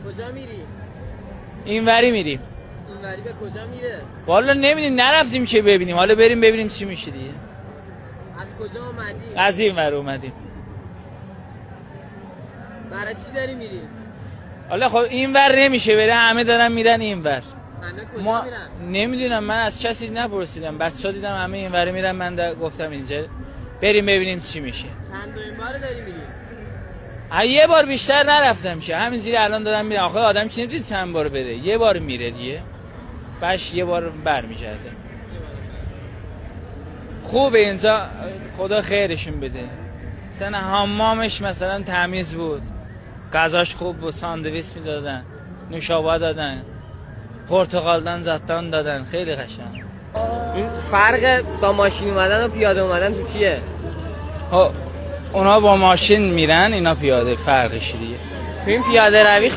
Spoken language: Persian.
کجا میری؟ اینوری میریم. اینوری به کجا میره؟ والا نمیدونیم، نرفتیم که ببینیم، حالا بریم ببینیم چی میشه دیگه. از کجا اومدی؟ از اینور اومدیم. برای چی داری میری؟ حالا خب اینور نمیشه بره، همه دارن میرن اینور. همه کجا ما میرن؟ نمیدونم، من از کسی نپرسیدم، بچه‌ها دیدم همه اینور میرن، من گفتم اینجا بریم ببینیم چی میشه. چند دومین بار داری میری؟ یه بار بیشتر نرفتم که، همینجوری الان دارم میرم. آخه آدم چی نمیدونی چند بار بره، یه بار میره دیگه، باش یه بار برمیگرده. خوبه اینجا، خدا خیرشون بده. مثلا حمامش مثلا تمیز بود، غذاش خوب بود، ساندویچ میدادن، نوشابه دادن، پرتقال زدن دادن، خیلی قشنگ. این فرق با ماشین اومدن و پیاده اومدن تو چیه؟ اونا با ماشین میرن، اینا پیاده، فرقش دیگه. این پیاده روی